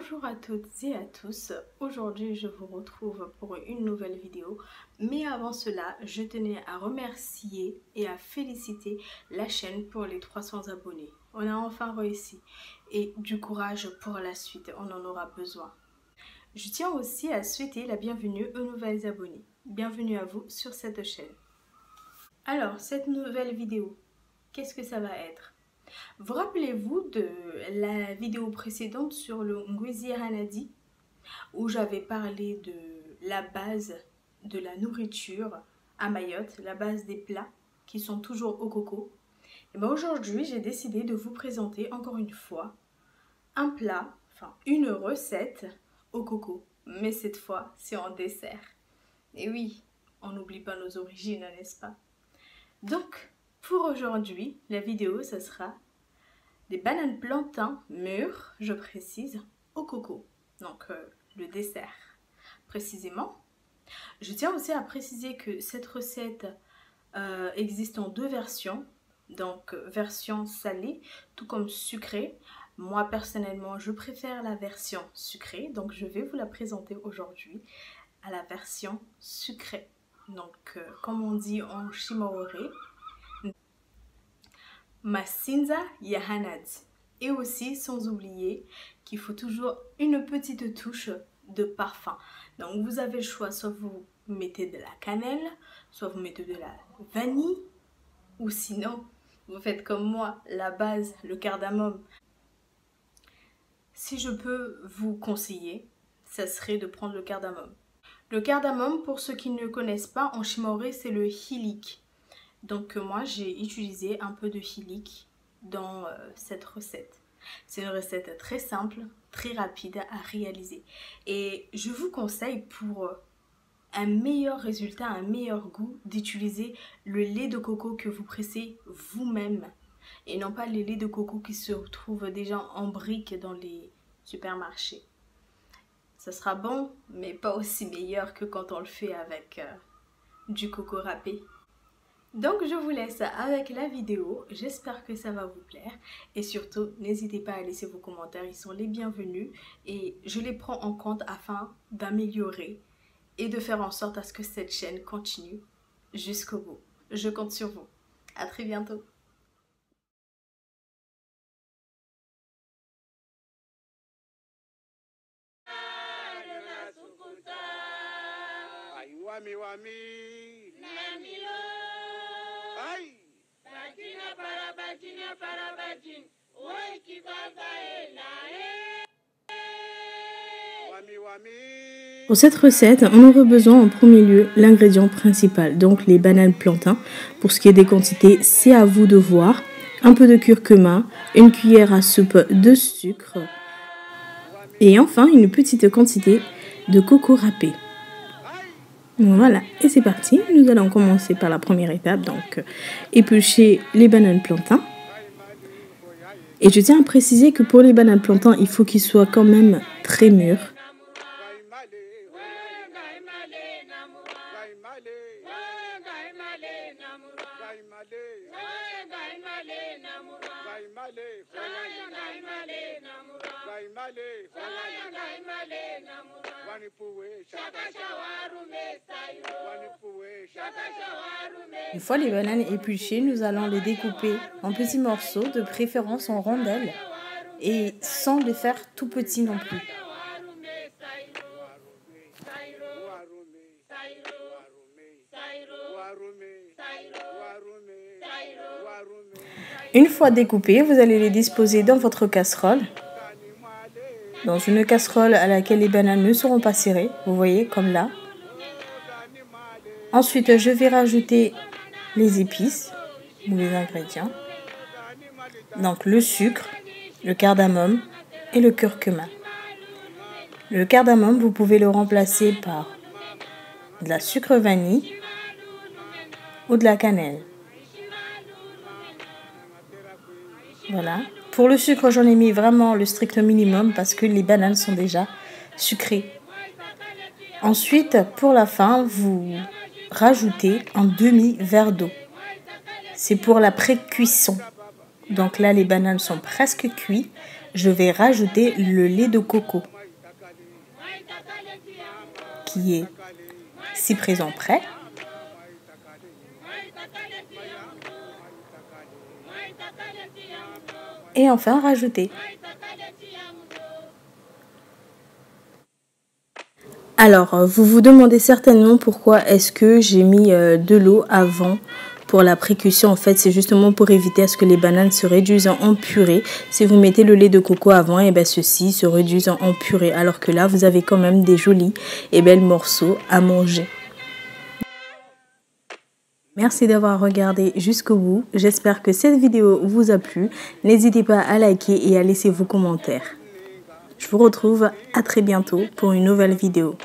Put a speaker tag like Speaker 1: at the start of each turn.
Speaker 1: Bonjour à toutes et à tous, aujourd'hui je vous retrouve pour une nouvelle vidéo, mais avant cela je tenais à remercier et à féliciter la chaîne pour les 300 abonnés. On a enfin réussi et du courage pour la suite, on en aura besoin. Je tiens aussi à souhaiter la bienvenue aux nouvelles abonnés. Bienvenue à vous sur cette chaîne. Alors cette nouvelle vidéo, qu'est-ce que ça va être? Vous rappelez-vous de la vidéo précédente sur le Ngwezi Hanadi où j'avais parlé de la base de la nourriture à Mayotte, la base des plats qui sont toujours au coco. Et bien aujourd'hui, j'ai décidé de vous présenter encore une fois un plat, enfin une recette au coco. Mais cette fois, c'est en dessert. Et oui, on n'oublie pas nos origines, n'est-ce pas? Donc, pour aujourd'hui, la vidéo, ça sera des bananes plantains mûres, je précise, au coco. Donc, le dessert, précisément. Je tiens aussi à préciser que cette recette existe en deux versions. Donc, version salée, tout comme sucrée. Moi, personnellement, je préfère la version sucrée. Donc, je vais vous la présenter aujourd'hui à la version sucrée. Donc, comme on dit en Shimaoré, Masinza Yahanad. Et aussi, sans oublier qu'il faut toujours une petite touche de parfum. Donc, vous avez le choix, soit vous mettez de la cannelle, soit vous mettez de la vanille, ou sinon, vous faites comme moi, la base, le cardamome. Si je peux vous conseiller, ça serait de prendre le cardamome. Le cardamome, pour ceux qui ne le connaissent pas, en Shimaoré, c'est le hilik. Donc moi j'ai utilisé un peu de hilik dans cette recette. C'est une recette très simple, très rapide à réaliser. Et je vous conseille pour un meilleur résultat, un meilleur goût, d'utiliser le lait de coco que vous pressez vous-même. Et non pas les laits de coco qui se trouvent déjà en briques dans les supermarchés. Ça sera bon, mais pas aussi meilleur que quand on le fait avec du coco râpé. Donc je vous laisse avec la vidéo, j'espère que ça va vous plaire et surtout n'hésitez pas à laisser vos commentaires, ils sont les bienvenus et je les prends en compte afin d'améliorer et de faire en sorte à ce que cette chaîne continue jusqu'au bout. Je compte sur vous. À très bientôt. Pour cette recette, on aurait besoin en premier lieu l'ingrédient principal, donc les bananes plantains. Pour ce qui est des quantités, c'est à vous de voir. Un peu de curcuma, une cuillère à soupe de sucre et enfin une petite quantité de coco râpé. Voilà, et c'est parti. Nous allons commencer par la première étape, donc éplucher les bananes plantains. Et je tiens à préciser que pour les bananes plantains, il faut qu'ils soient quand même très mûrs. Une fois les bananes épluchées, nous allons les découper en petits morceaux, de préférence en rondelles, et sans les faire tout petits non plus. Une fois découpés, vous allez les disposer dans votre casserole. Dans une casserole à laquelle les bananes ne seront pas serrées, vous voyez, comme là. Ensuite, je vais rajouter les épices ou les ingrédients. Donc le sucre, le cardamome et le curcuma. Le cardamome, vous pouvez le remplacer par de la sucre vanille ou de la cannelle. Voilà. Pour le sucre, j'en ai mis vraiment le strict minimum parce que les bananes sont déjà sucrées. Ensuite, pour la fin, vous rajoutez un demi-verre d'eau. C'est pour la pré-cuisson. Donc là, les bananes sont presque cuites. Je vais rajouter le lait de coco. qui est si présent prêt. Et enfin rajouter. Alors, vous vous demandez certainement pourquoi est-ce que j'ai mis de l'eau avant pour la précaution. En fait, c'est justement pour éviter à ce que les bananes se réduisent en purée. Si vous mettez le lait de coco avant, et bien ceux-ci se réduisent en purée. Alors que là, vous avez quand même des jolis et belles morceaux à manger. Merci d'avoir regardé jusqu'au bout. J'espère que cette vidéo vous a plu. N'hésitez pas à liker et à laisser vos commentaires. Je vous retrouve à très bientôt pour une nouvelle vidéo.